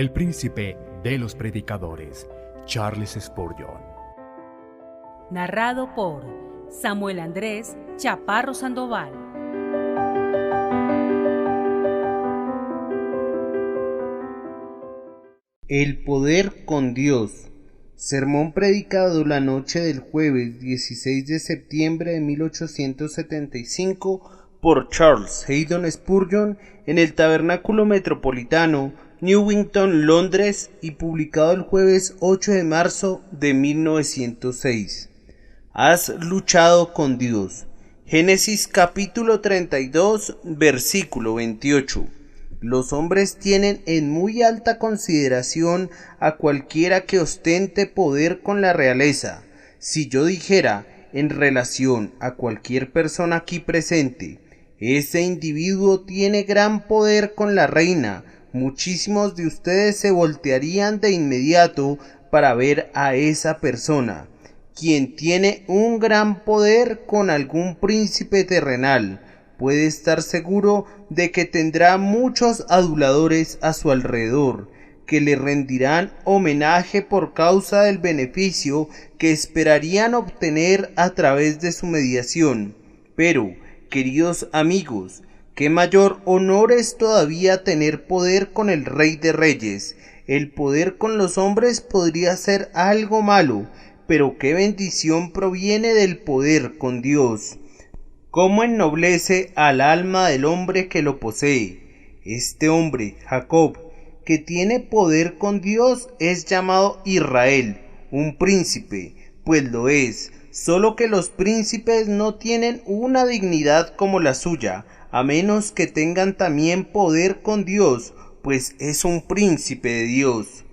el príncipe de los predicadores, Charles Spurgeon. Narrado por Samuel Andrés Chaparro Sandoval. El poder con Dios. Sermón predicado la noche del jueves 16 de septiembre de 1875 por Charles Haddon Spurgeon en el Tabernáculo Metropolitano, Newington, Londres, y publicado el jueves 8 de marzo de 1906. Has luchado con Dios. Génesis capítulo 32, versículo 28. Los hombres tienen en muy alta consideración a cualquiera que ostente poder con la realeza. Si yo dijera, en relación a cualquier persona aquí presente, ese individuo tiene gran poder con la reina, muchísimos de ustedes se voltearían de inmediato para ver a esa persona. Quien tiene un gran poder con algún príncipe terrenal, puede estar seguro de que tendrá muchos aduladores a su alrededor, que le rendirán homenaje por causa del beneficio que esperarían obtener a través de su mediación. Pero, queridos amigos, qué mayor honor es todavía tener poder con el Rey de Reyes. El poder con los hombres podría ser algo malo, pero qué bendición proviene del poder con Dios. ¿Cómo ennoblece al alma del hombre que lo posee? Este hombre, Jacob, que tiene poder con Dios, es llamado Israel, un príncipe, pues lo es, solo que los príncipes no tienen una dignidad como la suya, a menos que tengan también poder con Dios, pues es un príncipe de Dios.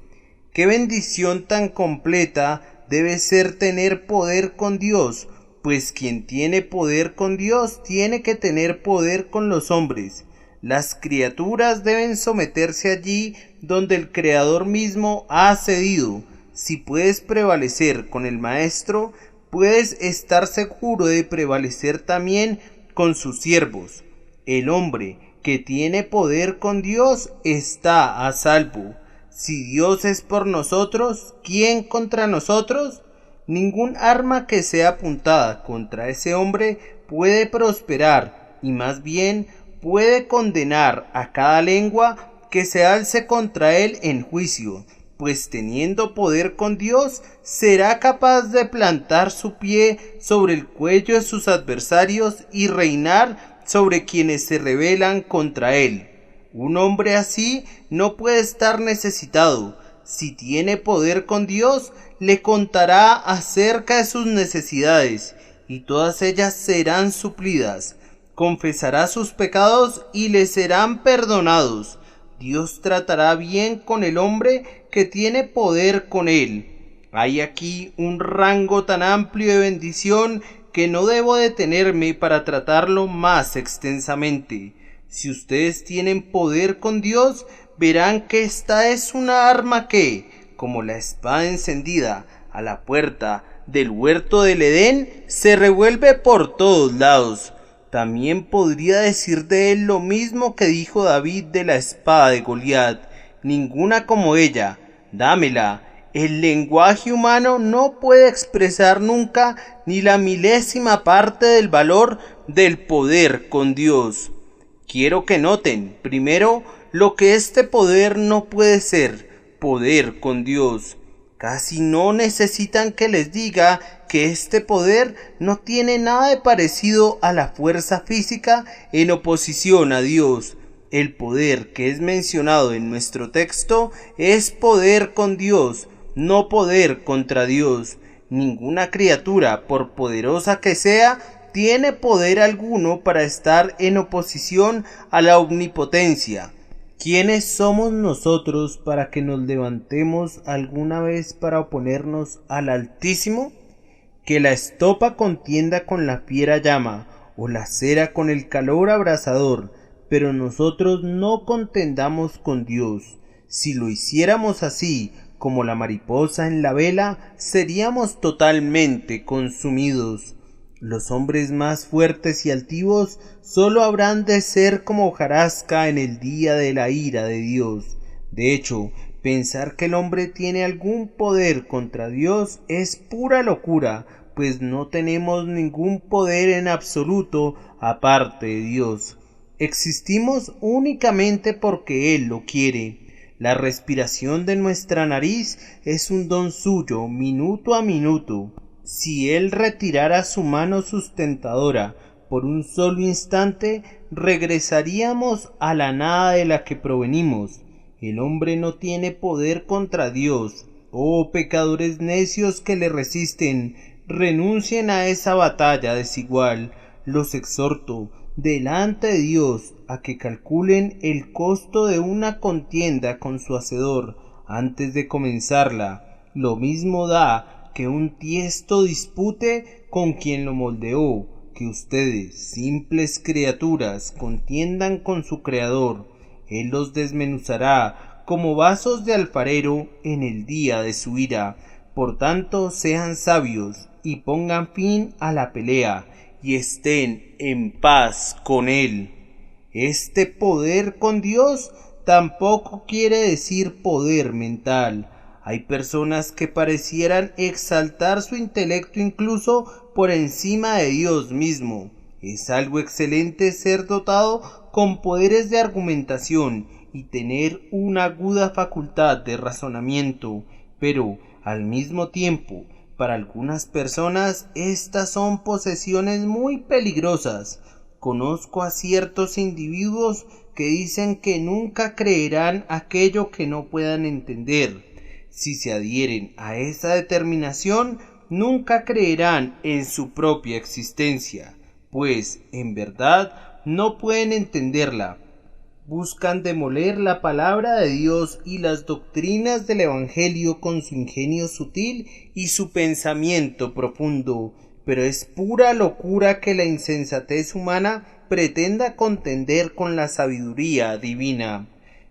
¡Qué bendición tan completa debe ser tener poder con Dios! Pues quien tiene poder con Dios tiene que tener poder con los hombres. Las criaturas deben someterse allí donde el Creador mismo ha cedido. Si puedes prevalecer con el Maestro, puedes estar seguro de prevalecer también con sus siervos. El hombre que tiene poder con Dios está a salvo. Si Dios es por nosotros, ¿quién contra nosotros? Ningún arma que sea apuntada contra ese hombre puede prosperar, y más bien puede condenar a cada lengua que se alce contra él en juicio, pues teniendo poder con Dios, será capaz de plantar su pie sobre el cuello de sus adversarios y reinar sobre quienes se rebelan contra él. Un hombre así no puede estar necesitado. Si tiene poder con Dios, le contará acerca de sus necesidades, y todas ellas serán suplidas. Confesará sus pecados y le serán perdonados. Dios tratará bien con el hombre que tiene poder con él. Hay aquí un rango tan amplio de bendición que no debo detenerme para tratarlo más extensamente. Si ustedes tienen poder con Dios, verán que esta es una arma que, como la espada encendida a la puerta del huerto del Edén, se revuelve por todos lados. También podría decir de él lo mismo que dijo David de la espada de Goliat: ninguna como ella, dámela. El lenguaje humano no puede expresar nunca ni la milésima parte del valor del poder con Dios. Quiero que noten, primero, lo que este poder no puede ser: poder con Dios. Casi no necesitan que les diga que este poder no tiene nada de parecido a la fuerza física en oposición a Dios. El poder que es mencionado en nuestro texto es poder con Dios, no poder contra Dios. Ninguna criatura, por poderosa que sea, tiene poder alguno para estar en oposición a la omnipotencia. ¿Quiénes somos nosotros para que nos levantemos alguna vez para oponernos al Altísimo? Que la estopa contienda con la fiera llama, o la cera con el calor abrasador, pero nosotros no contendamos con Dios. Si lo hiciéramos así, como la mariposa en la vela, seríamos totalmente consumidos. Los hombres más fuertes y altivos sólo habrán de ser como hojarasca en el día de la ira de Dios. De hecho, Pensar que el hombre tiene algún poder contra Dios es pura locura, pues no tenemos ningún poder en absoluto aparte de Dios. Existimos únicamente porque Él lo quiere. La respiración de nuestra nariz es un don suyo minuto a minuto. Si Él retirara su mano sustentadora por un solo instante, regresaríamos a la nada de la que provenimos. El hombre no tiene poder contra Dios. Oh pecadores necios que le resisten, renuncien a esa batalla desigual. Los exhorto, delante de Dios, a que calculen el costo de una contienda con su hacedor antes de comenzarla. Lo mismo da que un tiesto dispute con quien lo moldeó, que ustedes, simples criaturas, contiendan con su Creador. Él los desmenuzará como vasos de alfarero en el día de su ira. Por tanto, sean sabios y pongan fin a la pelea y estén en paz con Él. Este poder con Dios tampoco quiere decir poder mental. Hay personas que parecieran exaltar su intelecto incluso por encima de Dios mismo. Es algo excelente ser dotado con poderes de argumentación y tener una aguda facultad de razonamiento, pero al mismo tiempo, para algunas personas estas son posesiones muy peligrosas. Conozco a ciertos individuos que dicen que nunca creerán aquello que no puedan entender. Si se adhieren a esa determinación, nunca creerán en su propia existencia, pues, en verdad, no pueden entenderla. Buscan demoler la palabra de Dios y las doctrinas del Evangelio con su ingenio sutil y su pensamiento profundo, pero es pura locura que la insensatez humana pretenda contender con la sabiduría divina.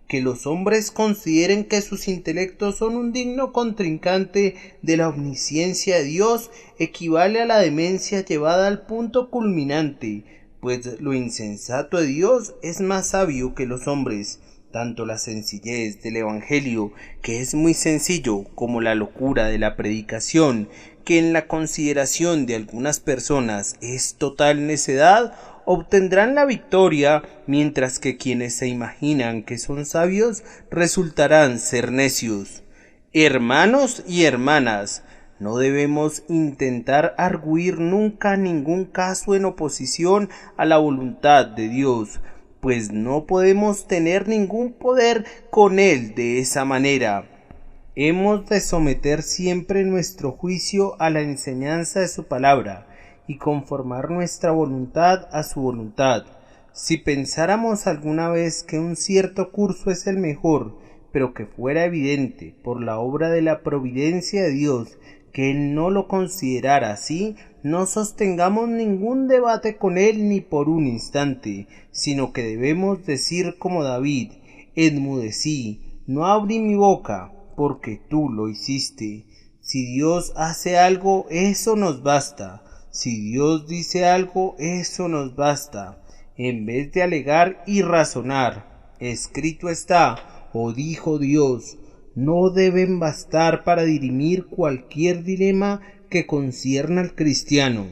Que los hombres consideren que sus intelectos son un digno contrincante de la omnisciencia de Dios equivale a la demencia llevada al punto culminante, pues lo insensato de Dios es más sabio que los hombres. Tanto la sencillez del Evangelio, que es muy sencillo, como la locura de la predicación, que en la consideración de algunas personas es total necedad, obtendrán la victoria, mientras que quienes se imaginan que son sabios resultarán ser necios. Hermanos y hermanas, no debemos intentar arguir nunca ningún caso en oposición a la voluntad de Dios, pues no podemos tener ningún poder con Él de esa manera. Hemos de someter siempre nuestro juicio a la enseñanza de su palabra, y conformar nuestra voluntad a su voluntad. Si pensáramos alguna vez que un cierto curso es el mejor, pero que fuera evidente por la obra de la providencia de Dios que Él no lo considerara así, no sostengamos ningún debate con Él ni por un instante, sino que debemos decir como David: enmudecí, no abrí mi boca, porque tú lo hiciste. Si Dios hace algo, eso nos basta. Si Dios dice algo, eso nos basta, en vez de alegar y razonar. Escrito está, o dijo Dios, no deben bastar para dirimir cualquier dilema que concierna al cristiano.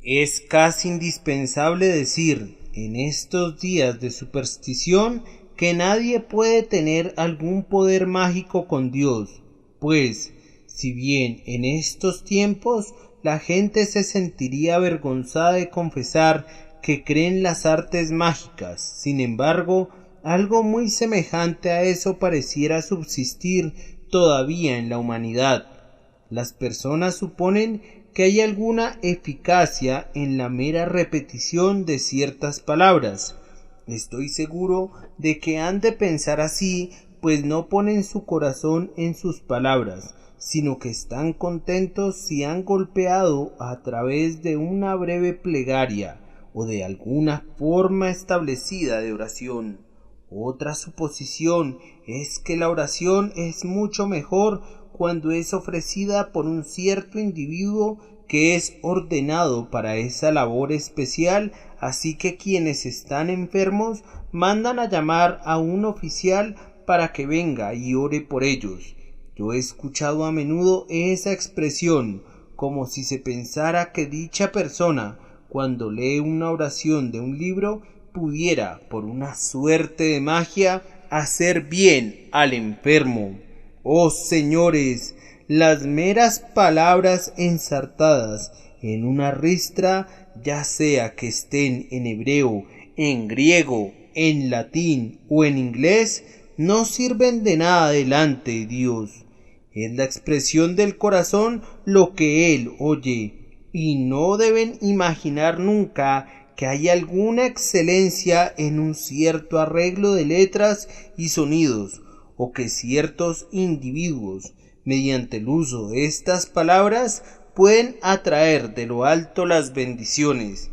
Es casi indispensable decir, en estos días de superstición, que nadie puede tener algún poder mágico con Dios, pues, si bien en estos tiempos la gente se sentiría avergonzada de confesar que cree en las artes mágicas. Sin embargo, algo muy semejante a eso pareciera subsistir todavía en la humanidad. Las personas suponen que hay alguna eficacia en la mera repetición de ciertas palabras. Estoy seguro de que han de pensar así, pues no ponen su corazón en sus palabras, sino que están contentos si han golpeado a través de una breve plegaria o de alguna forma establecida de oración. Otra suposición es que la oración es mucho mejor cuando es ofrecida por un cierto individuo que es ordenado para esa labor especial, así que quienes están enfermos mandan a llamar a un oficial para que venga y ore por ellos. Yo he escuchado a menudo esa expresión, como si se pensara que dicha persona, cuando lee una oración de un libro, pudiera, por una suerte de magia, hacer bien al enfermo. Oh señores, las meras palabras ensartadas en una ristra, ya sea que estén en hebreo, en griego, en latín o en inglés, no sirven de nada delante de Dios. Es la expresión del corazón lo que Él oye, y no deben imaginar nunca que hay alguna excelencia en un cierto arreglo de letras y sonidos, o que ciertos individuos, mediante el uso de estas palabras, pueden atraer de lo alto las bendiciones.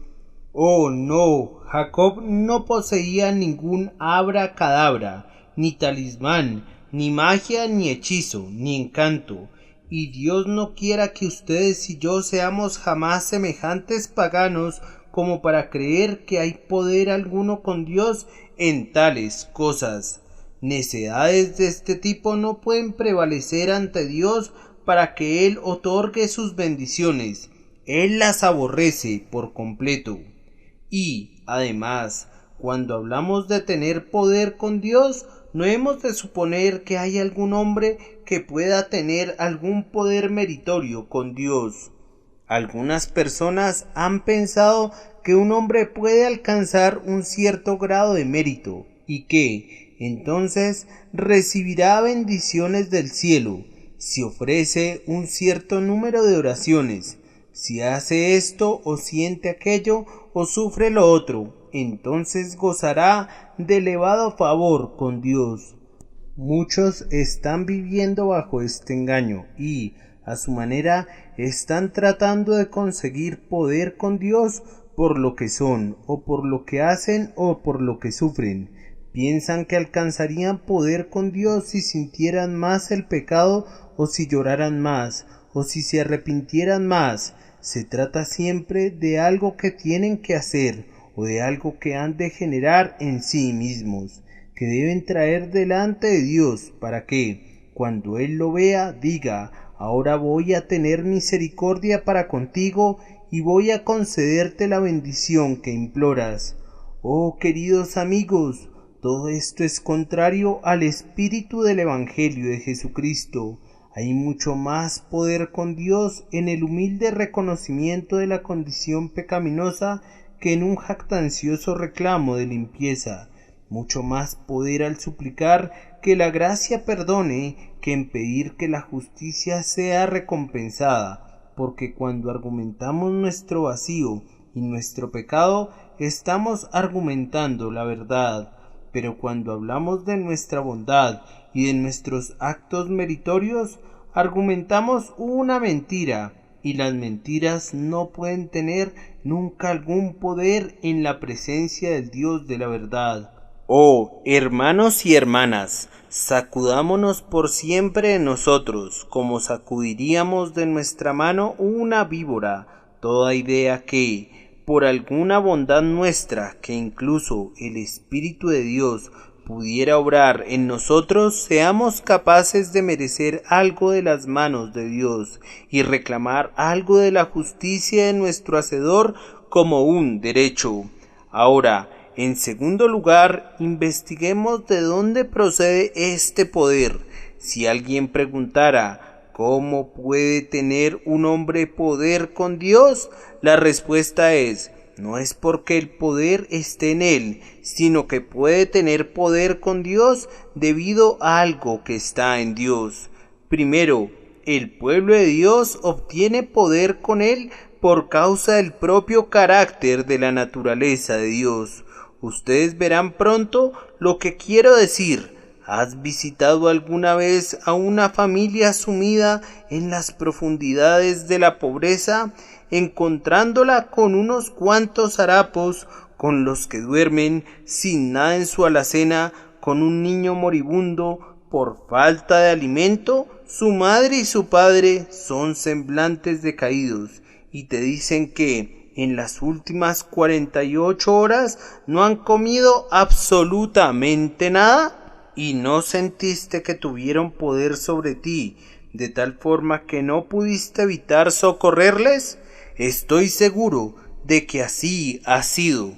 Oh no, Jacob no poseía ningún abracadabra, ni talismán, ni magia, ni hechizo, ni encanto, y Dios no quiera que ustedes y yo seamos jamás semejantes paganos como para creer que hay poder alguno con Dios en tales cosas. Necedades de este tipo no pueden prevalecer ante Dios para que Él otorgue sus bendiciones. Él las aborrece por completo. Y, además, cuando hablamos de tener poder con Dios, no hemos de suponer que hay algún hombre que pueda tener algún poder meritorio con Dios. Algunas personas han pensado que un hombre puede alcanzar un cierto grado de mérito y que, entonces, recibirá bendiciones del cielo si ofrece un cierto número de oraciones, si hace esto o siente aquello o sufre lo otro, entonces gozará de elevado favor con Dios. Muchos están viviendo bajo este engaño y, a su manera, están tratando de conseguir poder con Dios por lo que son, o por lo que hacen, o por lo que sufren. Piensan que alcanzarían poder con Dios si sintieran más el pecado, o si lloraran más, o si se arrepintieran más. Se trata siempre de algo que tienen que hacer, o de algo que han de generar en sí mismos, que deben traer delante de Dios, para que, cuando Él lo vea, diga: ahora voy a tener misericordia para contigo, y voy a concederte la bendición que imploras. Oh queridos amigos, todo esto es contrario al espíritu del Evangelio de Jesucristo. Hay mucho más poder con Dios en el humilde reconocimiento de la condición pecaminosa que en un jactancioso reclamo de limpieza. Mucho más poder al suplicar que la gracia perdone que en pedir que la justicia sea recompensada, porque cuando argumentamos nuestro vacío y nuestro pecado, estamos argumentando la verdad. Pero cuando hablamos de nuestra bondad y de nuestros actos meritorios, argumentamos una mentira, y las mentiras no pueden tener nunca algún poder en la presencia del Dios de la verdad. Oh, hermanos y hermanas, sacudámonos por siempre de nosotros, como sacudiríamos de nuestra mano una víbora, toda idea que, por alguna bondad nuestra, que incluso el Espíritu de Dios pudiera obrar en nosotros, seamos capaces de merecer algo de las manos de Dios y reclamar algo de la justicia de nuestro Hacedor como un derecho. Ahora, en segundo lugar, investiguemos de dónde procede este poder. Si alguien preguntara: ¿cómo puede tener un hombre poder con Dios? La respuesta es: no es porque el poder esté en él, sino que puede tener poder con Dios debido a algo que está en Dios. Primero, el pueblo de Dios obtiene poder con él por causa del propio carácter de la naturaleza de Dios. Ustedes verán pronto lo que quiero decir. ¿Has visitado alguna vez a una familia sumida en las profundidades de la pobreza, encontrándola con unos cuantos harapos con los que duermen, sin nada en su alacena, con un niño moribundo por falta de alimento? Su madre y su padre son semblantes decaídos y te dicen que en las últimas 48 horas no han comido absolutamente nada. ¿Y no sentiste que tuvieron poder sobre ti, de tal forma que no pudiste evitar socorrerles? Estoy seguro de que así ha sido.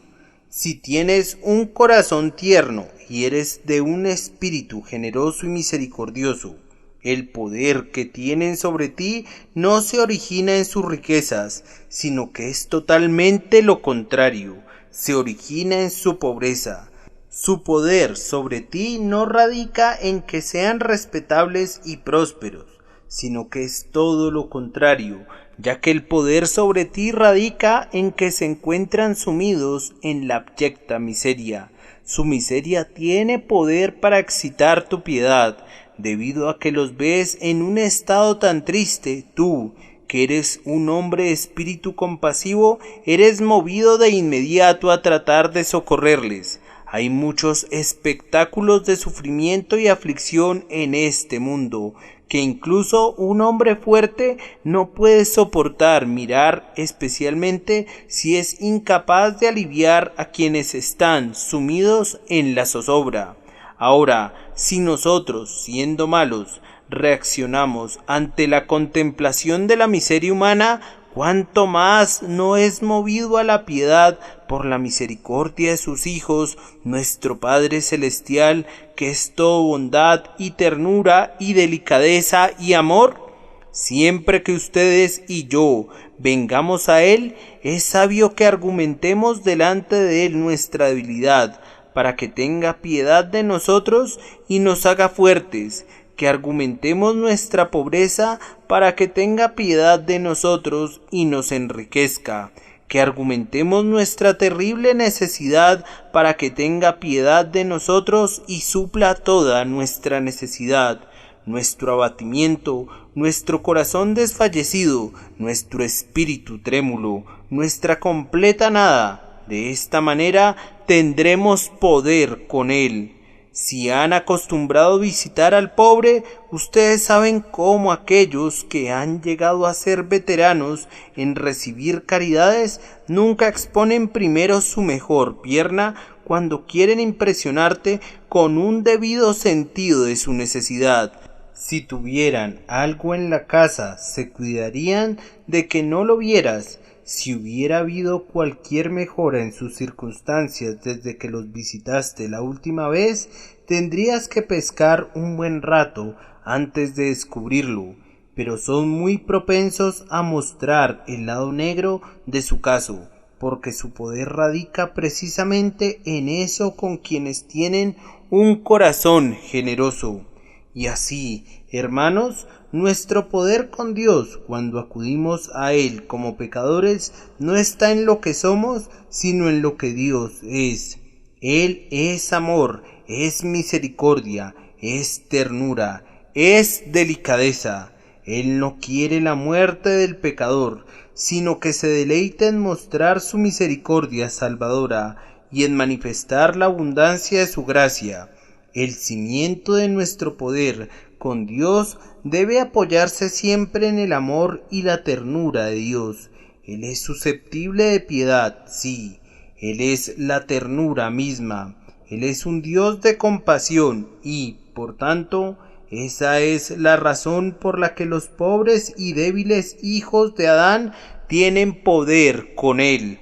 Si tienes un corazón tierno y eres de un espíritu generoso y misericordioso, el poder que tienen sobre ti no se origina en sus riquezas, sino que es totalmente lo contrario, se origina en su pobreza. Su poder sobre ti no radica en que sean respetables y prósperos, sino que es todo lo contrario, ya que el poder sobre ti radica en que se encuentran sumidos en la abyecta miseria. Su miseria tiene poder para excitar tu piedad, debido a que los ves en un estado tan triste. Tú, que eres un hombre de espíritu compasivo, eres movido de inmediato a tratar de socorrerles. Hay muchos espectáculos de sufrimiento y aflicción en este mundo, que incluso un hombre fuerte no puede soportar mirar, especialmente si es incapaz de aliviar a quienes están sumidos en la zozobra. Ahora, si nosotros, siendo malos, reaccionamos ante la contemplación de la miseria humana, ¿cuánto más no es movido a la piedad por la misericordia de sus hijos nuestro Padre Celestial, que es todo bondad y ternura y delicadeza y amor? Siempre que ustedes y yo vengamos a Él, es sabio que argumentemos delante de Él nuestra debilidad, para que tenga piedad de nosotros y nos haga fuertes, que argumentemos nuestra pobreza para que tenga piedad de nosotros y nos enriquezca, que argumentemos nuestra terrible necesidad para que tenga piedad de nosotros y supla toda nuestra necesidad, nuestro abatimiento, nuestro corazón desfallecido, nuestro espíritu trémulo, nuestra completa nada. De esta manera tendremos poder con Él. Si han acostumbrado visitar al pobre, ustedes saben cómo aquellos que han llegado a ser veteranos en recibir caridades nunca exponen primero su mejor pierna cuando quieren impresionarte con un debido sentido de su necesidad. Si tuvieran algo en la casa, se cuidarían de que no lo vieras. Si hubiera habido cualquier mejora en sus circunstancias desde que los visitaste la última vez, tendrías que pescar un buen rato antes de descubrirlo, pero son muy propensos a mostrar el lado negro de su caso, porque su poder radica precisamente en eso con quienes tienen un corazón generoso. Y así, hermanos, nuestro poder con Dios cuando acudimos a Él como pecadores no está en lo que somos, sino en lo que Dios es. Él es amor, es misericordia, es ternura, es delicadeza. Él no quiere la muerte del pecador, sino que se deleita en mostrar su misericordia salvadora y en manifestar la abundancia de su gracia. El cimiento de nuestro poder con Dios debe apoyarse siempre en el amor y la ternura de Dios. Él es susceptible de piedad, sí, Él es la ternura misma. Él es un Dios de compasión y, por tanto, esa es la razón por la que los pobres y débiles hijos de Adán tienen poder con Él.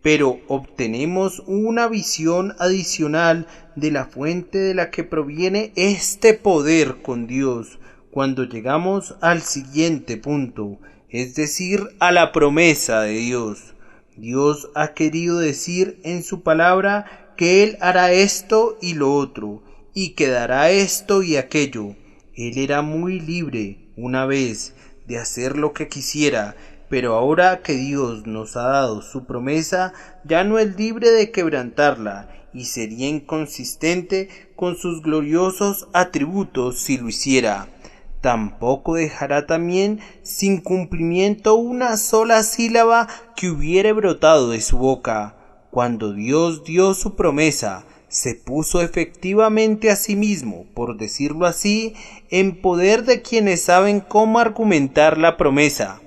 Pero obtenemos una visión adicional de la fuente de la que proviene este poder con Dios cuando llegamos al siguiente punto, es decir, a la promesa de Dios. Dios ha querido decir en su palabra que Él hará esto y lo otro, y que dará esto y aquello. Él era muy libre una vez de hacer lo que quisiera, pero ahora que Dios nos ha dado su promesa, ya no es libre de quebrantarla, y sería inconsistente con sus gloriosos atributos si lo hiciera. Tampoco dejará también sin cumplimiento una sola sílaba que hubiere brotado de su boca. Cuando Dios dio su promesa, se puso efectivamente a sí mismo, por decirlo así, en poder de quienes saben cómo argumentar la promesa.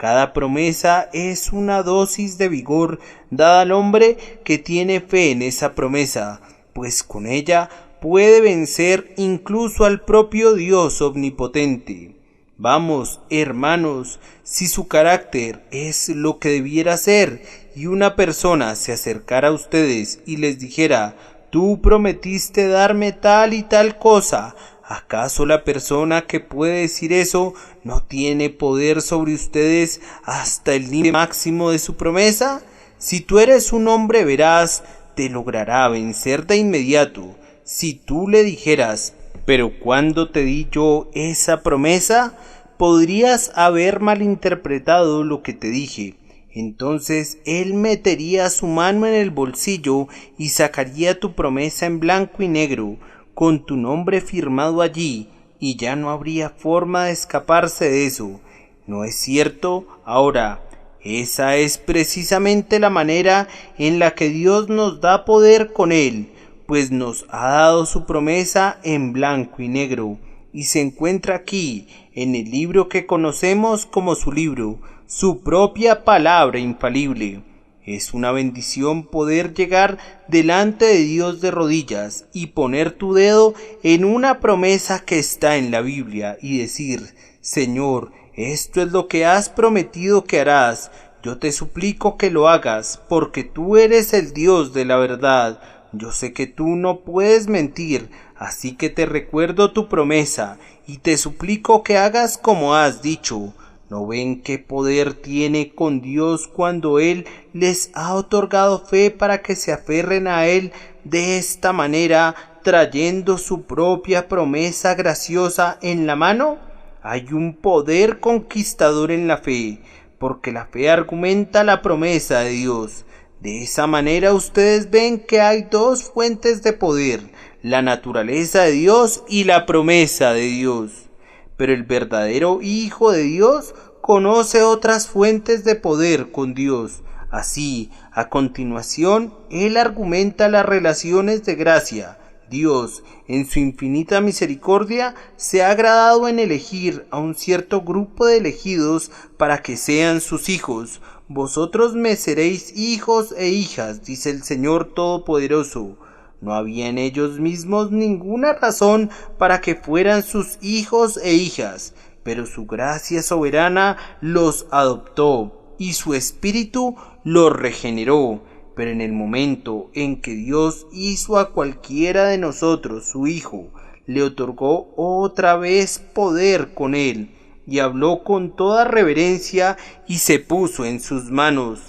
Cada promesa es una dosis de vigor dada al hombre que tiene fe en esa promesa, pues con ella puede vencer incluso al propio Dios omnipotente. Vamos, hermanos, si su carácter es lo que debiera ser y una persona se acercara a ustedes y les dijera: tú prometiste darme tal y tal cosa, ¿acaso la persona que puede decir eso no tiene poder sobre ustedes hasta el límite máximo de su promesa? Si tú eres un hombre veraz, te logrará vencer de inmediato. Si tú le dijeras: pero ¿cuándo te di yo esa promesa? Podrías haber malinterpretado lo que te dije. Entonces él metería su mano en el bolsillo y sacaría tu promesa en blanco y negro, con tu nombre firmado allí, y ya no habría forma de escaparse de eso. ¿No es cierto? Ahora, esa es precisamente la manera en la que Dios nos da poder con él, pues nos ha dado su promesa en blanco y negro, y se encuentra aquí, en el libro que conocemos como su libro, su propia palabra infalible. Es una bendición poder llegar delante de Dios de rodillas y poner tu dedo en una promesa que está en la Biblia y decir: Señor, esto es lo que has prometido que harás. Yo te suplico que lo hagas, porque tú eres el Dios de la verdad. Yo sé que tú no puedes mentir, así que te recuerdo tu promesa y te suplico que hagas como has dicho. ¿No ven qué poder tiene con Dios cuando Él les ha otorgado fe para que se aferren a Él de esta manera, trayendo su propia promesa graciosa en la mano? Hay un poder conquistador en la fe, porque la fe argumenta la promesa de Dios. De esa manera ustedes ven que hay dos fuentes de poder: la naturaleza de Dios y la promesa de Dios. Pero el verdadero Hijo de Dios conoce otras fuentes de poder con Dios. Así, a continuación, él argumenta las relaciones de gracia. Dios, en su infinita misericordia, se ha agradado en elegir a un cierto grupo de elegidos para que sean sus hijos. Vosotros me seréis hijos e hijas, dice el Señor Todopoderoso. No había en ellos mismos ninguna razón para que fueran sus hijos e hijas, pero su gracia soberana los adoptó y su espíritu los regeneró. Pero en el momento en que Dios hizo a cualquiera de nosotros su hijo, le otorgó otra vez poder con él, y habló con toda reverencia y se puso en sus manos.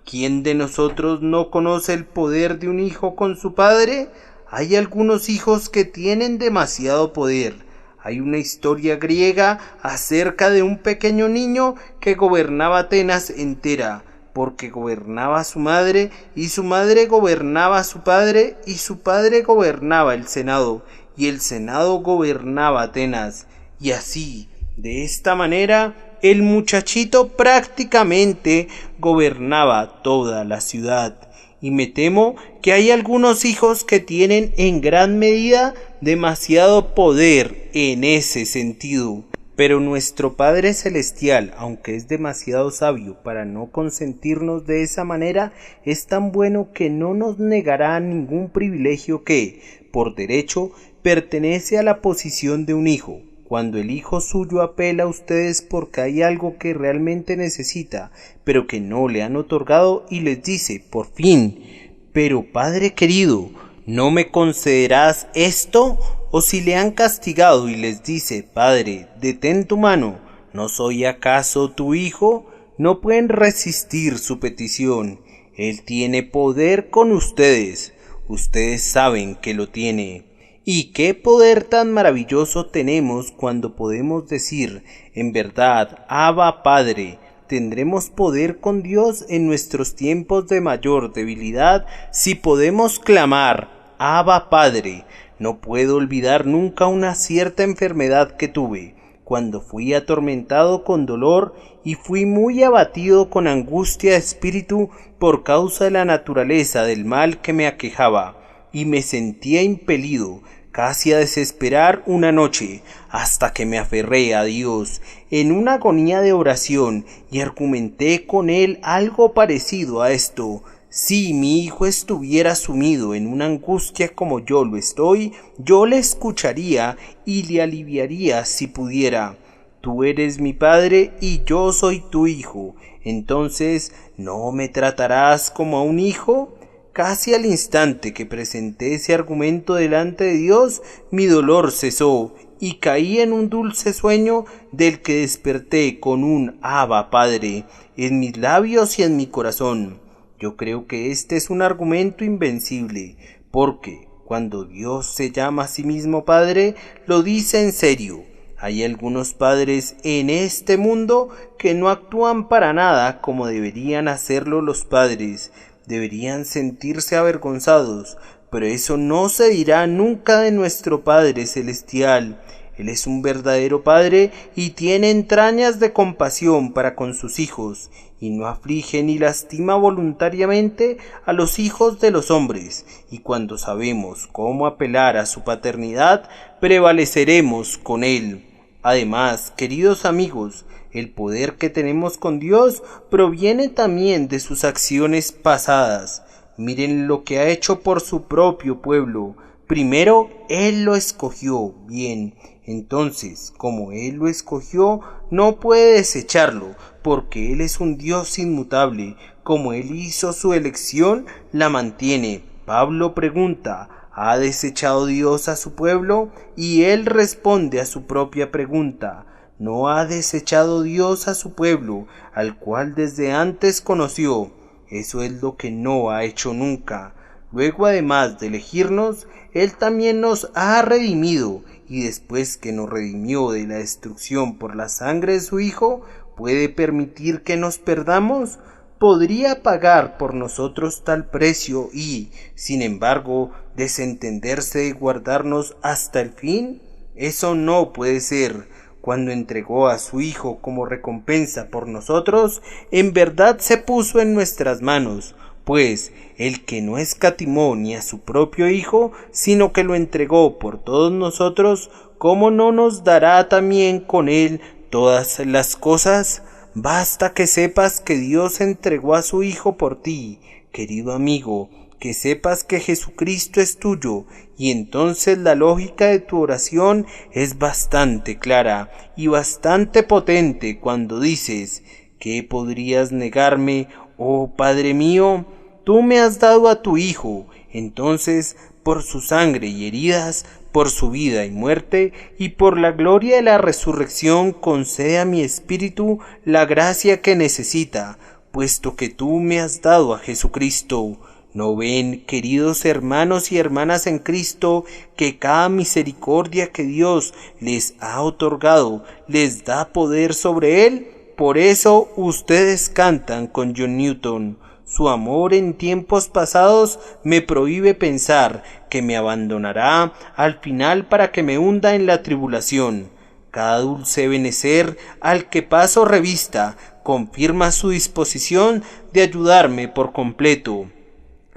¿Quién de nosotros no conoce el poder de un hijo con su padre? Hay algunos hijos que tienen demasiado poder. Hay una historia griega acerca de un pequeño niño que gobernaba Atenas entera, porque gobernaba a su madre, y su madre gobernaba a su padre, y su padre gobernaba el Senado, y el Senado gobernaba Atenas. Y así, de esta manera, el muchachito prácticamente gobernaba toda la ciudad. Y me temo que hay algunos hijos que tienen en gran medida demasiado poder en ese sentido. Pero nuestro Padre Celestial, aunque es demasiado sabio para no consentirnos de esa manera, es tan bueno que no nos negará ningún privilegio que, por derecho, pertenece a la posición de un hijo. Cuando el hijo suyo apela a ustedes porque hay algo que realmente necesita, pero que no le han otorgado, y les dice, por fin: pero Padre querido, ¿no me concederás esto? O si le han castigado y les dice, Padre, detén tu mano, ¿no soy acaso tu hijo? No pueden resistir su petición. Él tiene poder con ustedes. Ustedes saben que lo tiene. ¿Y qué poder tan maravilloso tenemos cuando podemos decir, en verdad, Abba Padre? ¿Tendremos poder con Dios en nuestros tiempos de mayor debilidad si podemos clamar, Abba Padre? No puedo olvidar nunca una cierta enfermedad que tuve, cuando fui atormentado con dolor y fui muy abatido con angustia de espíritu por causa de la naturaleza del mal que me aquejaba, y me sentía impelido casi a desesperar una noche, hasta que me aferré a Dios en una agonía de oración y argumenté con él algo parecido a esto: Si mi hijo estuviera sumido en una angustia como yo lo estoy, yo le escucharía y le aliviaría si pudiera. Tú eres mi padre y yo soy tu hijo. Entonces, ¿no me tratarás como a un hijo? Casi al instante que presenté ese argumento delante de Dios, mi dolor cesó y caí en un dulce sueño del que desperté con un Abba, Padre, en mis labios y en mi corazón. Yo creo que este es un argumento invencible, porque cuando Dios se llama a sí mismo Padre, lo dice en serio. Hay algunos padres en este mundo que no actúan para nada como deberían hacerlo los padres. Deberían sentirse avergonzados, pero eso no se dirá nunca de nuestro Padre Celestial. Él es un verdadero Padre y tiene entrañas de compasión para con sus hijos, y no aflige ni lastima voluntariamente a los hijos de los hombres, y cuando sabemos cómo apelar a su paternidad, prevaleceremos con Él. Además, queridos amigos, el poder que tenemos con Dios proviene también de sus acciones pasadas. Miren lo que ha hecho por su propio pueblo. Primero, Él lo escogió bien. Entonces, como Él lo escogió, no puede desecharlo, porque Él es un Dios inmutable. Como Él hizo su elección, la mantiene. Pablo pregunta: ¿ha desechado Dios a su pueblo? Y Él responde a su propia pregunta: ¿no ha desechado Dios a su pueblo, al cual desde antes conoció? Eso es lo que no ha hecho nunca. Luego, además de elegirnos, Él también nos ha redimido, y después que nos redimió de la destrucción por la sangre de su Hijo, ¿puede permitir que nos perdamos? ¿Podría pagar por nosotros tal precio y, sin embargo, desentenderse de guardarnos hasta el fin? Eso no puede ser. Cuando entregó a su Hijo como recompensa por nosotros, en verdad se puso en nuestras manos, pues el que no escatimó ni a su propio Hijo, sino que lo entregó por todos nosotros, ¿cómo no nos dará también con Él todas las cosas? Basta que sepas que Dios entregó a su Hijo por ti, querido amigo, que sepas que Jesucristo es tuyo, y entonces la lógica de tu oración es bastante clara y bastante potente cuando dices: ¿qué podrías negarme, oh Padre mío? Tú me has dado a tu Hijo, entonces por su sangre y heridas, por su vida y muerte, y por la gloria de la resurrección, concede a mi espíritu la gracia que necesita, puesto que tú me has dado a Jesucristo. ¿No ven, queridos hermanos y hermanas en Cristo, que cada misericordia que Dios les ha otorgado les da poder sobre Él? Por eso ustedes cantan con John Newton: su amor en tiempos pasados me prohíbe pensar que me abandonará al final para que me hunda en la tribulación. Cada dulce benecer al que paso revista confirma su disposición de ayudarme por completo.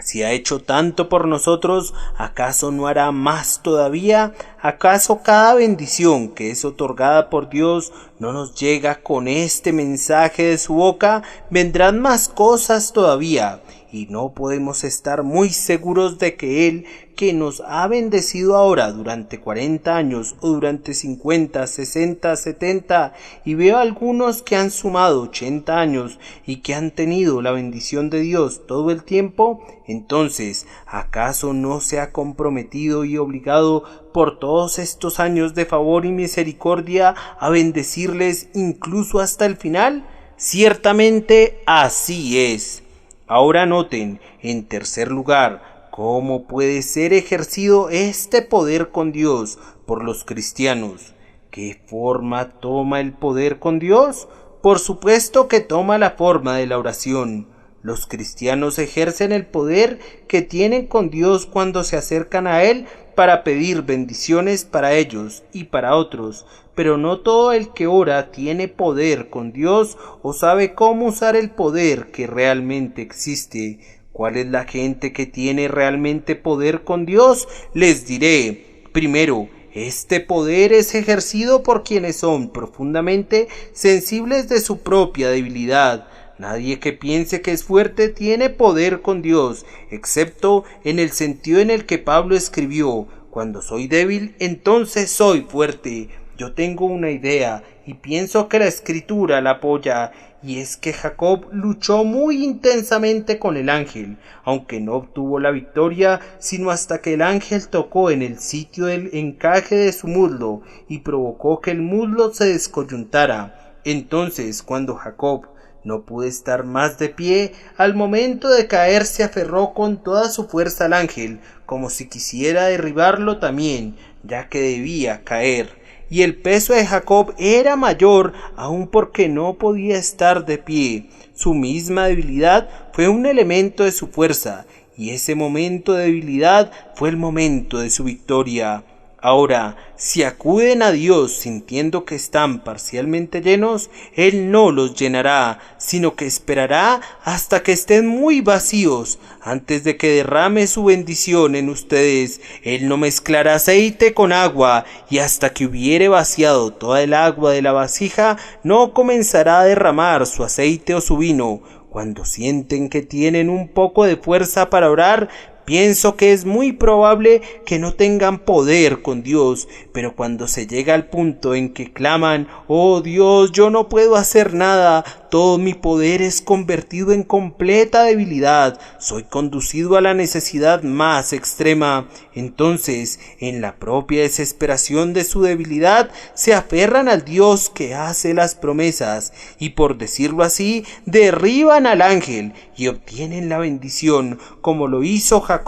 Si ha hecho tanto por nosotros, ¿acaso no hará más todavía? ¿Acaso cada bendición que es otorgada por Dios no nos llega con este mensaje de su boca? Vendrán más cosas todavía, y no podemos estar muy seguros de que Él, que nos ha bendecido ahora durante 40 años o durante 50, 60, 70, y veo algunos que han sumado 80 años y que han tenido la bendición de Dios todo el tiempo, entonces, ¿acaso no se ha comprometido y obligado por todos estos años de favor y misericordia a bendecirles incluso hasta el final? Ciertamente así es. Ahora noten, en tercer lugar, cómo puede ser ejercido este poder con Dios por los cristianos. ¿Qué forma toma el poder con Dios? Por supuesto que toma la forma de la oración. Los cristianos ejercen el poder que tienen con Dios cuando se acercan a Él para pedir bendiciones para ellos y para otros, pero no todo el que ora tiene poder con Dios o sabe cómo usar el poder que realmente existe. ¿Cuál es la gente que tiene realmente poder con Dios? Les diré: primero, este poder es ejercido por quienes son profundamente sensibles de su propia debilidad. Nadie que piense que es fuerte tiene poder con Dios, excepto en el sentido en el que Pablo escribió: cuando soy débil, entonces soy fuerte. Yo tengo una idea y pienso que la escritura la apoya, y es que Jacob luchó muy intensamente con el ángel, aunque no obtuvo la victoria sino hasta que el ángel tocó en el sitio del encaje de su muslo y provocó que el muslo se descoyuntara. Entonces, cuando Jacob no pudo estar más de pie, al momento de caer se aferró con toda su fuerza al ángel, como si quisiera derribarlo también, ya que debía caer. Y el peso de Jacob era mayor aún porque no podía estar de pie. Su misma debilidad fue un elemento de su fuerza, y ese momento de debilidad fue el momento de su victoria. Ahora, si acuden a Dios sintiendo que están parcialmente llenos, Él no los llenará, sino que esperará hasta que estén muy vacíos. Antes de que derrame su bendición en ustedes, Él no mezclará aceite con agua, y hasta que hubiere vaciado toda el agua de la vasija, no comenzará a derramar su aceite o su vino. Cuando sienten que tienen un poco de fuerza para orar, pienso que es muy probable que no tengan poder con Dios, pero cuando se llega al punto en que claman: «Oh Dios, yo no puedo hacer nada, todo mi poder es convertido en completa debilidad, soy conducido a la necesidad más extrema», entonces, en la propia desesperación de su debilidad, se aferran al Dios que hace las promesas y, por decirlo así, derriban al ángel y obtienen la bendición, como lo hizo Jacob.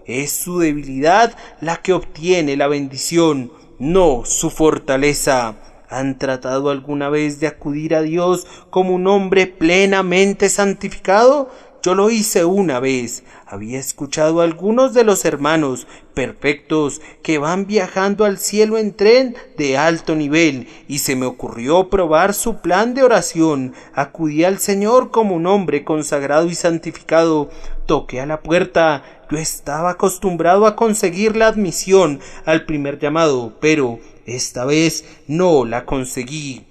Es su debilidad la que obtiene la bendición, no su fortaleza. ¿Han tratado alguna vez de acudir a Dios como un hombre plenamente santificado? Yo lo hice una vez. Había escuchado a algunos de los hermanos perfectos que van viajando al cielo en tren de alto nivel, y se me ocurrió probar su plan de oración. Acudí al Señor como un hombre consagrado y santificado. Toqué a la puerta. Yo estaba acostumbrado a conseguir la admisión al primer llamado, pero esta vez no la conseguí.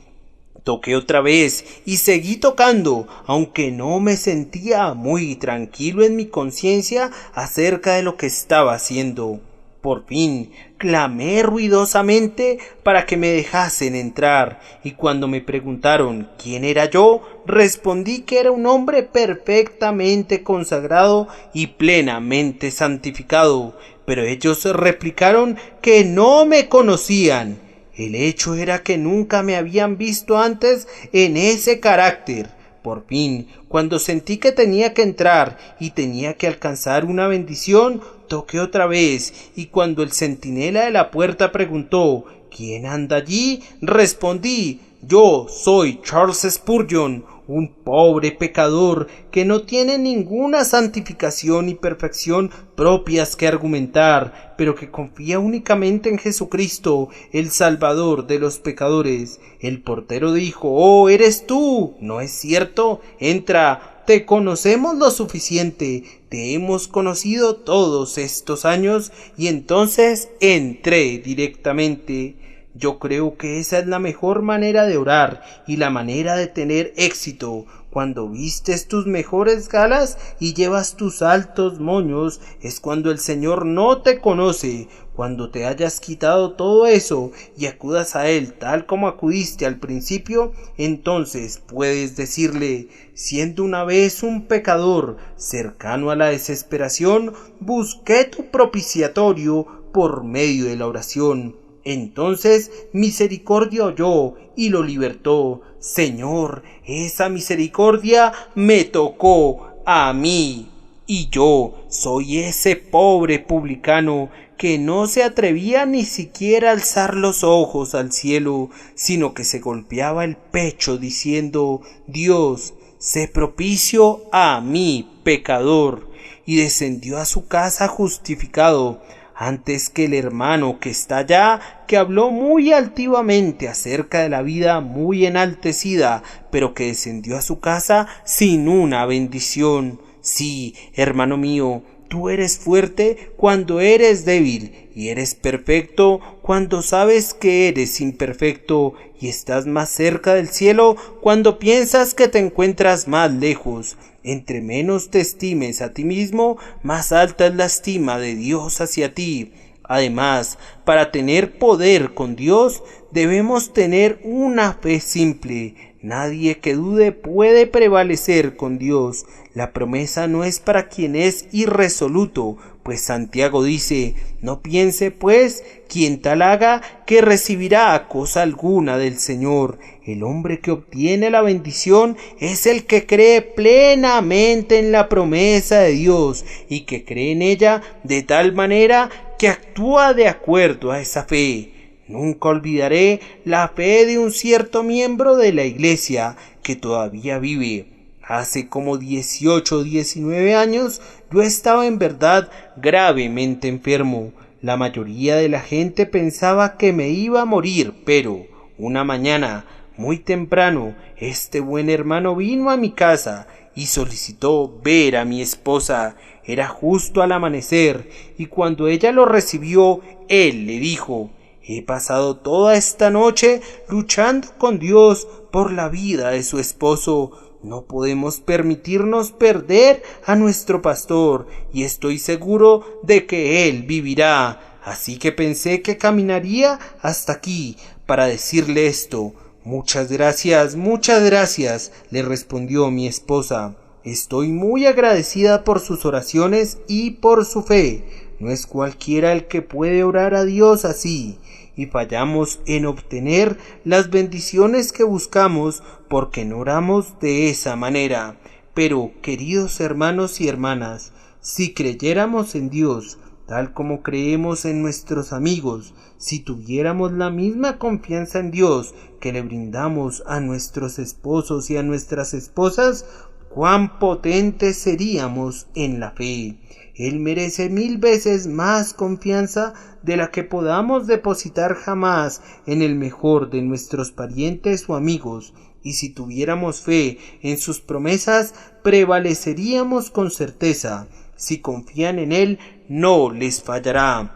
Toqué otra vez y seguí tocando, aunque no me sentía muy tranquilo en mi conciencia acerca de lo que estaba haciendo. Por fin, clamé ruidosamente para que me dejasen entrar, y cuando me preguntaron quién era yo, respondí que era un hombre perfectamente consagrado y plenamente santificado, pero ellos replicaron que no me conocían. El hecho era que nunca me habían visto antes en ese carácter. Por fin, cuando sentí que tenía que entrar y tenía que alcanzar una bendición, toqué otra vez, y cuando el centinela de la puerta preguntó «¿Quién anda allí?», respondí «Yo soy Charles Spurgeon, un pobre pecador que no tiene ninguna santificación y perfección propias que argumentar, pero que confía únicamente en Jesucristo, el Salvador de los pecadores». El portero dijo «Oh, ¿eres tú? ¿No es cierto? Entra, te conocemos lo suficiente, te hemos conocido todos estos años». Y entonces entré directamente. Yo creo que esa es la mejor manera de orar y la manera de tener éxito. Cuando vistes tus mejores galas y llevas tus altos moños, es cuando el Señor no te conoce. Cuando te hayas quitado todo eso y acudas a Él tal como acudiste al principio, entonces puedes decirle: «Siendo una vez un pecador cercano a la desesperación, busqué tu propiciatorio por medio de la oración». Entonces misericordia oyó y lo libertó. Señor, esa misericordia me tocó a mí. Y yo soy ese pobre publicano que no se atrevía ni siquiera a alzar los ojos al cielo, sino que se golpeaba el pecho diciendo: «Dios, sé propicio a mí, pecador». Y descendió a su casa justificado, antes que el hermano que está allá, que habló muy altivamente acerca de la vida muy enaltecida, pero que descendió a su casa sin una bendición. Sí, hermano mío, Tú eres fuerte cuando eres débil y eres perfecto cuando sabes que eres imperfecto y estás más cerca del cielo cuando piensas que te encuentras más lejos. Entre menos te estimes a ti mismo, más alta es la estima de Dios hacia ti. Además, para tener poder con Dios, debemos tener una fe simple. Nadie que dude puede prevalecer con Dios. La promesa no es para quien es irresoluto, pues Santiago dice: no piense pues quien tal haga que recibirá cosa alguna del Señor. El hombre que obtiene la bendición es el que cree plenamente en la promesa de Dios y que cree en ella de tal manera que actúa de acuerdo a esa fe. Nunca olvidaré la fe de un cierto miembro de la iglesia que todavía vive. Hace como 18 o 19 años yo estaba en verdad gravemente enfermo. La mayoría de la gente pensaba que me iba a morir, pero una mañana, muy temprano, este buen hermano vino a mi casa y solicitó ver a mi esposa. Era justo al amanecer, y cuando ella lo recibió, él le dijo: he pasado toda esta noche luchando con Dios por la vida de su esposo. No podemos permitirnos perder a nuestro pastor, y estoy seguro de que él vivirá. Así que pensé que caminaría hasta aquí para decirle esto. Muchas gracias, le respondió mi esposa. Estoy muy agradecida por sus oraciones y por su fe. No es cualquiera el que puede orar a Dios así, y fallamos en obtener las bendiciones que buscamos porque no oramos de esa manera. Pero, queridos hermanos y hermanas, si creyéramos en Dios, tal como creemos en nuestros amigos, si tuviéramos la misma confianza en Dios que le brindamos a nuestros esposos y a nuestras esposas, cuán potentes seríamos en la fe. Él merece 1000 veces más confianza de la que podamos depositar jamás en el mejor de nuestros parientes o amigos, y si tuviéramos fe en sus promesas, prevaleceríamos con certeza. Si confían en Él, no les fallará.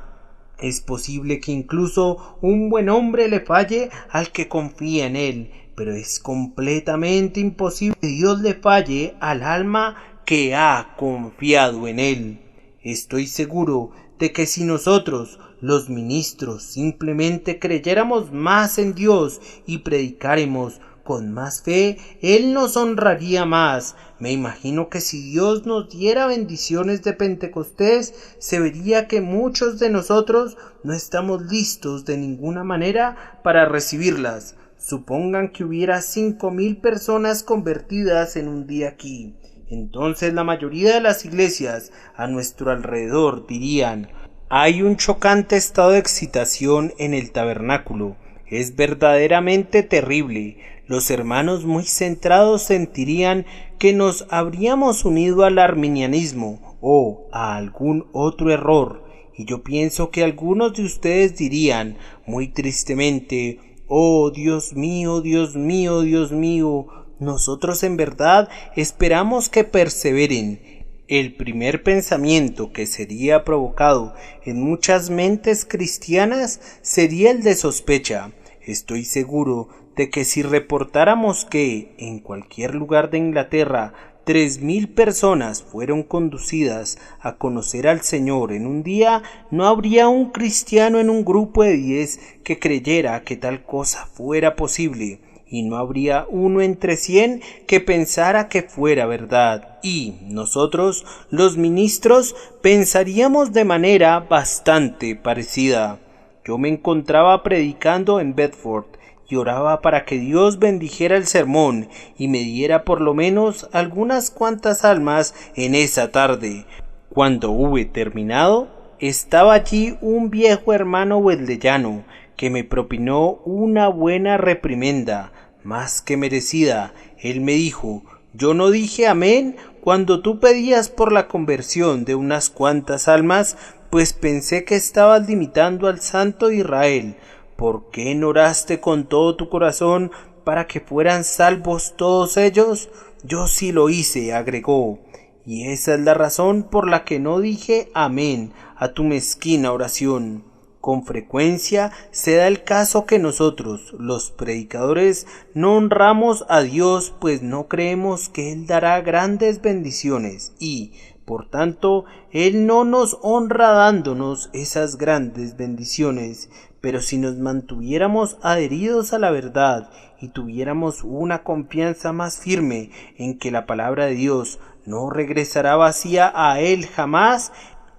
Es posible que incluso un buen hombre le falle al que confía en Él, pero es completamente imposible que Dios le falle al alma que ha confiado en Él. Estoy seguro de que si nosotros, los ministros, simplemente creyéramos más en Dios y predicáramos con más fe, Él nos honraría más. Me imagino que si Dios nos diera bendiciones de Pentecostés, se vería que muchos de nosotros no estamos listos de ninguna manera para recibirlas. Supongan que hubiera 5000 personas convertidas en un día aquí. Entonces la mayoría de las iglesias a nuestro alrededor dirían: hay un chocante estado de excitación en el tabernáculo. Es verdaderamente terrible. Los hermanos muy centrados sentirían que nos habríamos unido al arminianismo o a algún otro error. Y yo pienso que algunos de ustedes dirían muy tristemente: oh Dios mío, Dios mío, Dios mío, nosotros en verdad esperamos que perseveren. El primer pensamiento que sería provocado en muchas mentes cristianas sería el de sospecha. Estoy seguro de que si reportáramos que en cualquier lugar de Inglaterra 3000 personas fueron conducidas a conocer al Señor en un día, no habría un cristiano en un grupo de 10 que creyera que tal cosa fuera posible, y no habría uno entre 100 que pensara que fuera verdad. Y nosotros, los ministros, pensaríamos de manera bastante parecida. Yo me encontraba predicando en Bedford y oraba para que Dios bendijera el sermón y me diera por lo menos algunas cuantas almas en esa tarde. Cuando hube terminado, estaba allí un viejo hermano wesleyano que me propinó una buena reprimenda, más que merecida. Él me dijo: yo no dije amén cuando tú pedías por la conversión de unas cuantas almas, pues pensé que estabas limitando al santo Israel. ¿Por qué no oraste con todo tu corazón para que fueran salvos todos ellos? Yo sí lo hice, agregó, y esa es la razón por la que no dije amén a tu mezquina oración. Con frecuencia se da el caso que nosotros, los predicadores, no honramos a Dios, pues no creemos que Él dará grandes bendiciones y, por tanto, Él no nos honra dándonos esas grandes bendiciones. Pero si nos mantuviéramos adheridos a la verdad y tuviéramos una confianza más firme en que la palabra de Dios no regresará vacía a Él jamás,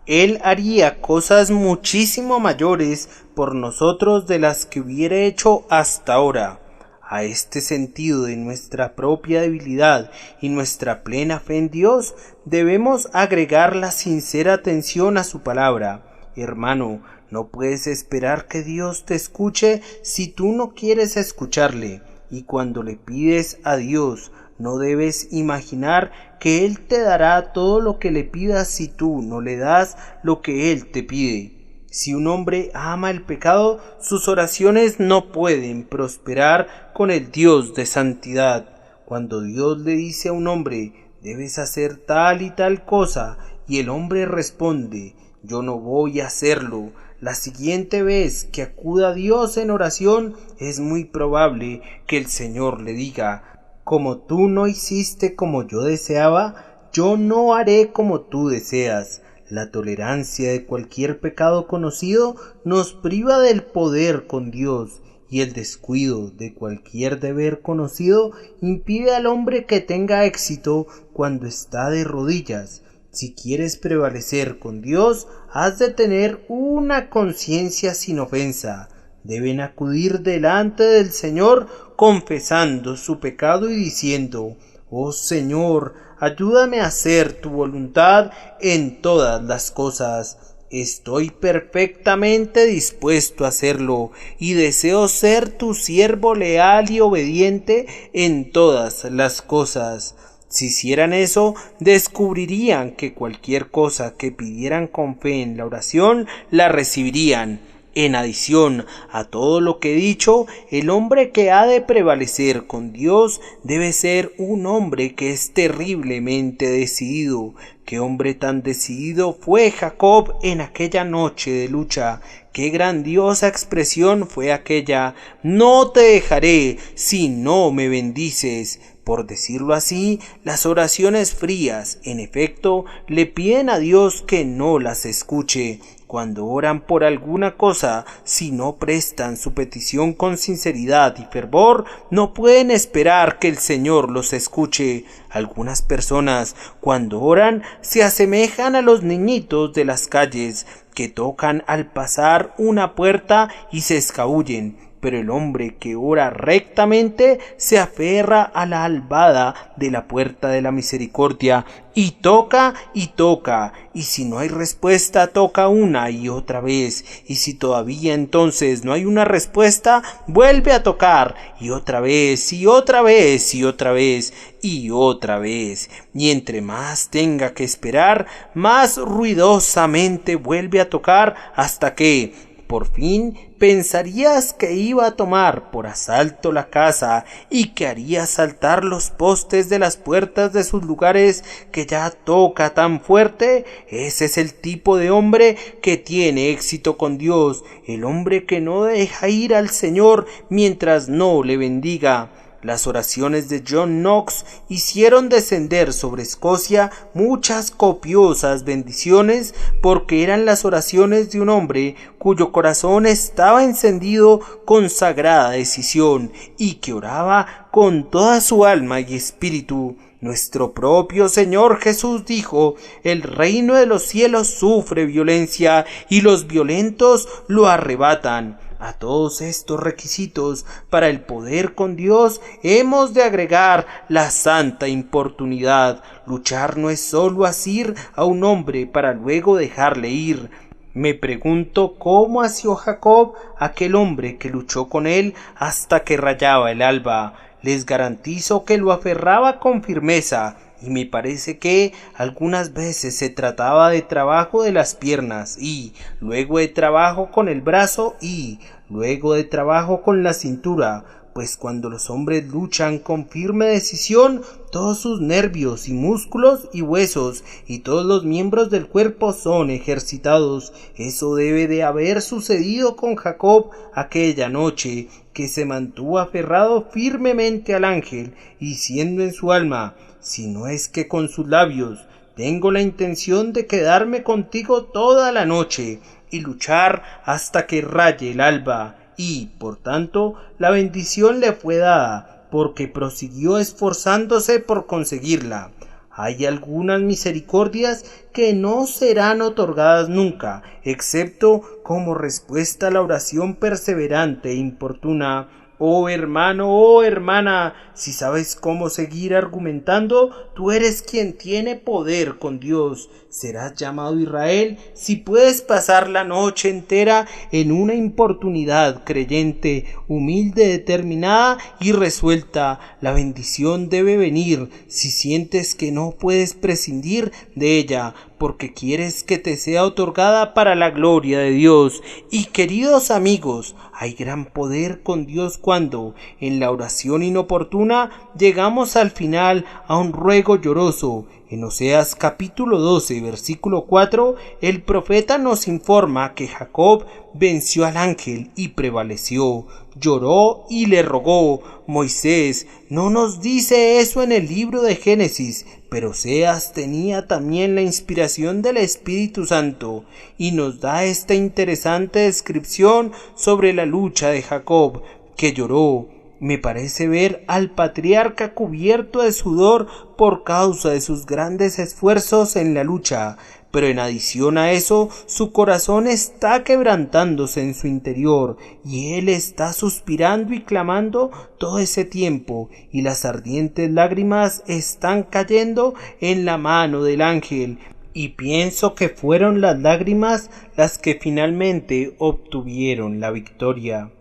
Él haría cosas muchísimo mayores por nosotros de las que hubiera hecho hasta ahora. A este sentido de nuestra propia debilidad y nuestra plena fe en Dios, debemos agregar la sincera atención a su palabra. Hermano, no puedes esperar que Dios te escuche si tú no quieres escucharle, y cuando le pides a Dios, no debes imaginar que Él te dará todo lo que le pidas si tú no le das lo que Él te pide. Si un hombre ama el pecado, sus oraciones no pueden prosperar con el Dios de santidad. Cuando Dios le dice a un hombre, debes hacer tal y tal cosa, y el hombre responde, yo no voy a hacerlo, la siguiente vez que acuda a Dios en oración, es muy probable que el Señor le diga, como tú no hiciste como yo deseaba, yo no haré como tú deseas. La tolerancia de cualquier pecado conocido nos priva del poder con Dios, y el descuido de cualquier deber conocido impide al hombre que tenga éxito cuando está de rodillas. Si quieres prevalecer con Dios, has de tener una conciencia sin ofensa. Deben acudir delante del Señor confesando su pecado y diciendo, oh Señor, ayúdame a hacer tu voluntad en todas las cosas. Estoy perfectamente dispuesto a hacerlo y deseo ser tu siervo leal y obediente en todas las cosas. Si hicieran eso, descubrirían que cualquier cosa que pidieran con fe en la oración, la recibirían. En adición a todo lo que he dicho, el hombre que ha de prevalecer con Dios debe ser un hombre que es terriblemente decidido. ¿Qué hombre tan decidido fue Jacob en aquella noche de lucha? ¡Qué grandiosa expresión fue aquella! No te dejaré si no me bendices. Por decirlo así, las oraciones frías, en efecto, le piden a Dios que no las escuche. Cuando oran por alguna cosa, si no prestan su petición con sinceridad y fervor, no pueden esperar que el Señor los escuche. Algunas personas, cuando oran, se asemejan a los niñitos de las calles, que tocan al pasar una puerta y se escabullen. Pero el hombre que ora rectamente se aferra a la albada de la puerta de la misericordia y toca, y si no hay respuesta toca una y otra vez, y si todavía entonces no hay una respuesta, vuelve a tocar, y otra vez, y otra vez, y otra vez, y otra vez, y entre más tenga que esperar, más ruidosamente vuelve a tocar hasta que, por fin, pensarías que iba a tomar por asalto la casa y que haría saltar los postes de las puertas de sus lugares, que ya toca tan fuerte. Ese es el tipo de hombre que tiene éxito con Dios, el hombre que no deja ir al Señor mientras no le bendiga. Las oraciones de John Knox hicieron descender sobre Escocia muchas copiosas bendiciones, porque eran las oraciones de un hombre cuyo corazón estaba encendido con sagrada decisión y que oraba con toda su alma y espíritu. Nuestro propio Señor Jesús dijo, el reino de los cielos sufre violencia y los violentos lo arrebatan. A todos estos requisitos para el poder con Dios hemos de agregar la santa importunidad. Luchar no es solo asir a un hombre para luego dejarle ir. Me pregunto cómo asió Jacob aquel hombre que luchó con él hasta que rayaba el alba. Les garantizo que lo aferraba con firmeza, y me parece que algunas veces se trataba de trabajo de las piernas, y luego de trabajo con el brazo, y luego de trabajo con la cintura. pues cuando los hombres luchan con firme decisión, todos sus nervios y músculos y huesos y todos los miembros del cuerpo son ejercitados. Eso debe de haber sucedido con Jacob aquella noche, que se mantuvo aferrado firmemente al ángel, diciendo en su alma: si no es que con sus labios, tengo la intención de quedarme contigo toda la noche y luchar hasta que raye el alba. Y, por tanto, la bendición le fue dada, porque prosiguió esforzándose por conseguirla. Hay algunas misericordias que no serán otorgadas nunca, excepto como respuesta a la oración perseverante e importuna. Oh hermano, oh hermana, si sabes cómo seguir argumentando, tú eres quien tiene poder con Dios. Serás llamado Israel si puedes pasar la noche entera en una importunidad creyente, humilde, determinada y resuelta. La bendición debe venir si sientes que no puedes prescindir de ella, porque quieres que te sea otorgada para la gloria de Dios. Y queridos amigos, hay gran poder con Dios cuando, en la oración inoportuna, llegamos al final a un ruego lloroso. En Oseas capítulo 12, versículo 4, el profeta nos informa que Jacob venció al ángel y prevaleció, lloró y le rogó. Moisés no nos dice eso en el libro de Génesis, pero Oseas tenía también la inspiración del Espíritu Santo y nos da esta interesante descripción sobre la lucha de Jacob, que lloró. Me parece ver al patriarca cubierto de sudor por causa de sus grandes esfuerzos en la lucha, pero en adición a eso, su corazón está quebrantándose en su interior, y él está suspirando y clamando todo ese tiempo, y las ardientes lágrimas están cayendo en la mano del ángel, y pienso que fueron las lágrimas las que finalmente obtuvieron la victoria.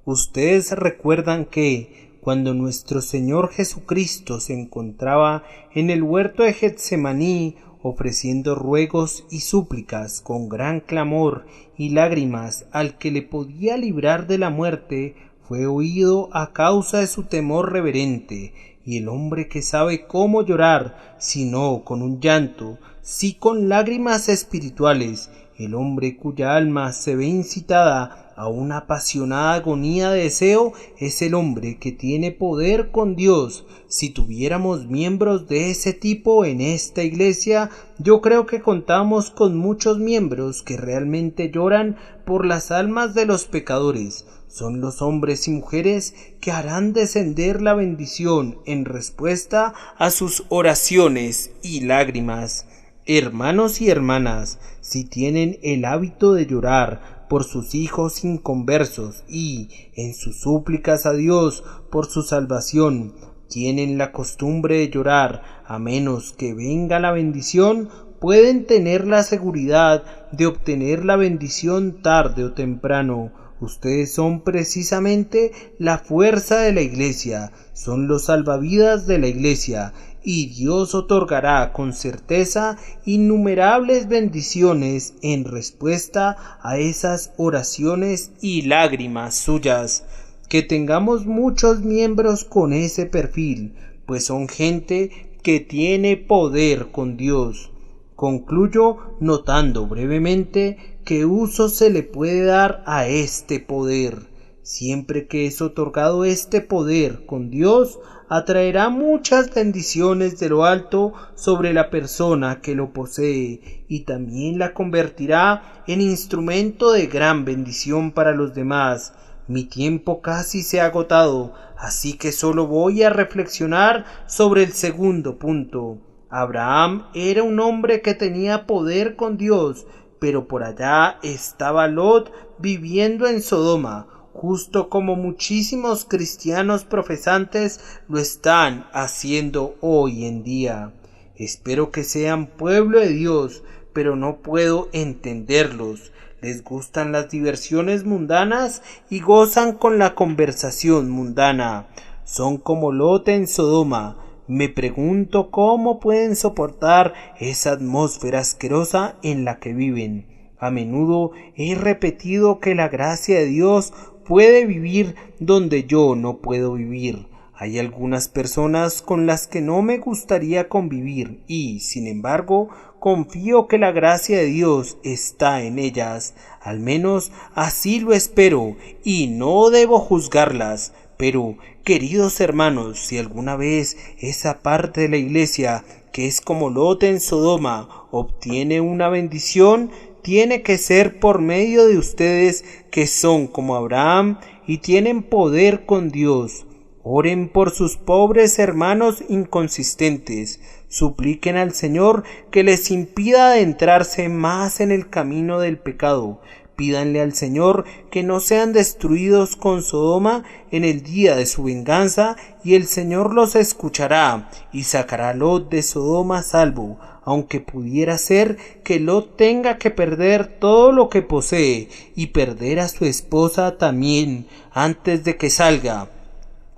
Ustedes recuerdan que, cuando nuestro Señor Jesucristo se encontraba en el huerto de Getsemaní, ofreciendo ruegos y súplicas con gran clamor y lágrimas al que le podía librar de la muerte, fue oído a causa de su temor reverente, y el hombre que sabe cómo llorar, si no con un llanto, si con lágrimas espirituales, el hombre cuya alma se ve incitada a una apasionada agonía de deseo, es el hombre que tiene poder con Dios. Si tuviéramos miembros de ese tipo en esta iglesia, yo creo que contamos con muchos miembros que realmente lloran por las almas de los pecadores. Son los hombres y mujeres que harán descender la bendición en respuesta a sus oraciones y lágrimas. Hermanos y hermanas, si tienen el hábito de llorar por sus hijos inconversos y, en sus súplicas a Dios por su salvación, tienen la costumbre de llorar a menos que venga la bendición, pueden tener la seguridad de obtener la bendición tarde o temprano. Ustedes son precisamente la fuerza de la iglesia, son los salvavidas de la iglesia, y Dios otorgará con certeza innumerables bendiciones en respuesta a esas oraciones y lágrimas suyas. Que tengamos muchos miembros con ese perfil, pues son gente que tiene poder con Dios. Concluyo notando brevemente qué uso se le puede dar a este poder. Siempre que es otorgado este poder con Dios, atraerá muchas bendiciones de lo alto sobre la persona que lo posee, y también la convertirá en instrumento de gran bendición para los demás. Mi tiempo casi se ha agotado, así que solo voy a reflexionar sobre el segundo punto. Abraham era un hombre que tenía poder con Dios, pero por allá estaba Lot viviendo en Sodoma, justo como muchísimos cristianos profesantes lo están haciendo hoy en día. Espero que sean pueblo de Dios, pero no puedo entenderlos. Les gustan las diversiones mundanas y gozan con la conversación mundana. Son como Lot en Sodoma. Me pregunto cómo pueden soportar esa atmósfera asquerosa en la que viven. A menudo he repetido que la gracia de Dios puede vivir donde yo no puedo vivir. Hay algunas personas con las que no me gustaría convivir y, sin embargo, confío que la gracia de Dios está en ellas. Al menos así lo espero y no debo juzgarlas. Pero, queridos hermanos, si alguna vez esa parte de la iglesia que es como Lot en Sodoma obtiene una bendición, tiene que ser por medio de ustedes que son como Abraham y tienen poder con Dios. Oren por sus pobres hermanos inconsistentes, supliquen al Señor que les impida adentrarse más en el camino del pecado. Pídanle al Señor que no sean destruidos con Sodoma en el día de su venganza, y el Señor los escuchará y sacará a Lot de Sodoma salvo, aunque pudiera ser que Lot tenga que perder todo lo que posee y perder a su esposa también antes de que salga.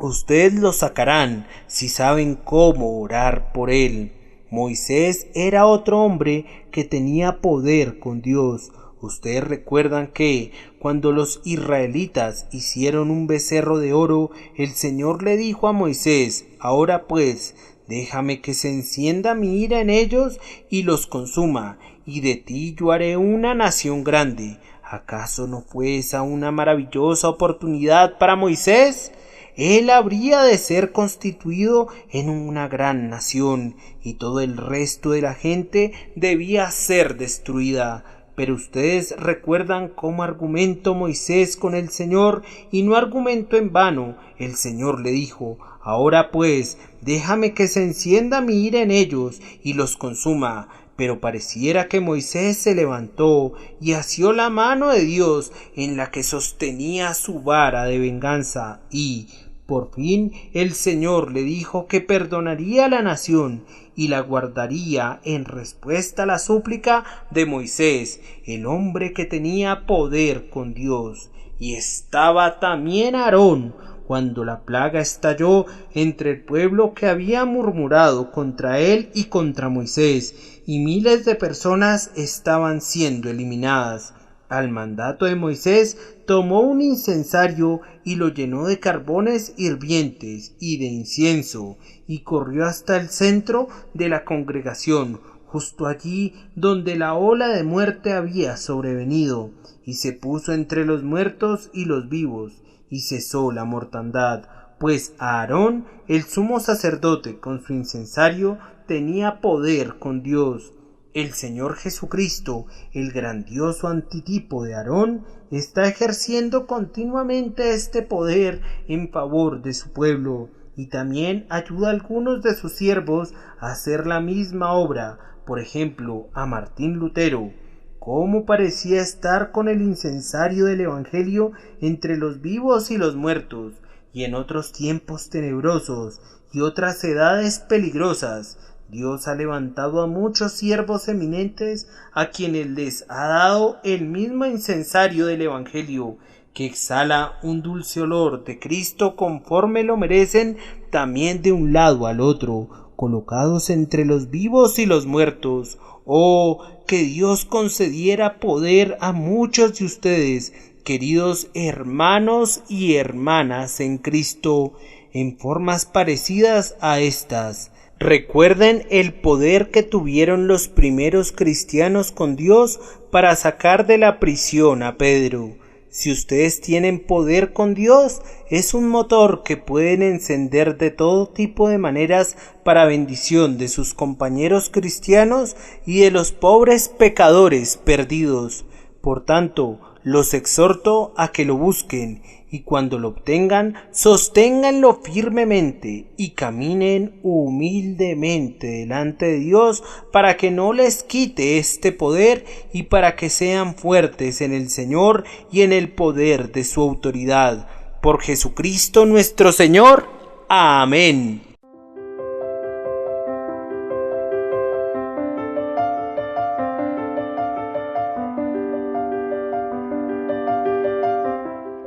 Ustedes lo sacarán si saben cómo orar por él. Moisés era otro hombre que tenía poder con Dios. Ustedes recuerdan que cuando los israelitas hicieron un becerro de oro, el Señor le dijo a Moisés: ahora pues, déjame que se encienda mi ira en ellos y los consuma, y de ti yo haré una nación grande. ¿Acaso no fue esa una maravillosa oportunidad para Moisés? Él habría de ser constituido en una gran nación, y todo el resto de la gente debía ser destruida. Pero ustedes recuerdan cómo argumentó Moisés con el Señor, y no argumentó en vano. El Señor le dijo: ahora pues, déjame que se encienda mi ira en ellos y los consuma. Pero pareciera que Moisés se levantó y asió la mano de Dios en la que sostenía su vara de venganza, y por fin el Señor le dijo que perdonaría a la nación y la guardaría en respuesta a la súplica de Moisés, el hombre que tenía poder con Dios. Y estaba también Aarón cuando la plaga estalló entre el pueblo que había murmurado contra él y contra Moisés, y miles de personas estaban siendo eliminadas. Al mandato de Moisés tomó un incensario y lo llenó de carbones hirvientes y de incienso, y corrió hasta el centro de la congregación, justo allí donde la ola de muerte había sobrevenido, y se puso entre los muertos y los vivos, y cesó la mortandad, pues Aarón, el sumo sacerdote, con su incensario, tenía poder con Dios. El Señor Jesucristo, el grandioso antitipo de Aarón, está ejerciendo continuamente este poder en favor de su pueblo, y también ayuda a algunos de sus siervos a hacer la misma obra, por ejemplo, a Martín Lutero. Cómo parecía estar con el incensario del Evangelio entre los vivos y los muertos, y en otros tiempos tenebrosos y otras edades peligrosas. Dios ha levantado a muchos siervos eminentes a quienes les ha dado el mismo incensario del Evangelio, que exhala un dulce olor de Cristo conforme lo merecen, también de un lado al otro, colocados entre los vivos y los muertos. Oh, que Dios concediera poder a muchos de ustedes, queridos hermanos y hermanas en Cristo, en formas parecidas a estas. Recuerden el poder que tuvieron los primeros cristianos con Dios para sacar de la prisión a Pedro. Si ustedes tienen poder con Dios, es un motor que pueden encender de todo tipo de maneras para bendición de sus compañeros cristianos y de los pobres pecadores perdidos. Por tanto, los exhorto a que lo busquen, y cuando lo obtengan, sosténganlo firmemente y caminen humildemente delante de Dios para que no les quite este poder y para que sean fuertes en el Señor y en el poder de su autoridad. Por Jesucristo nuestro Señor. Amén.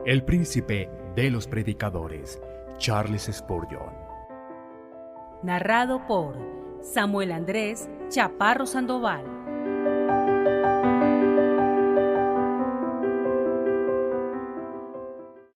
El príncipe de los predicadores, Charles Spurgeon. Narrado por Samuel Andrés Chaparro Sandoval.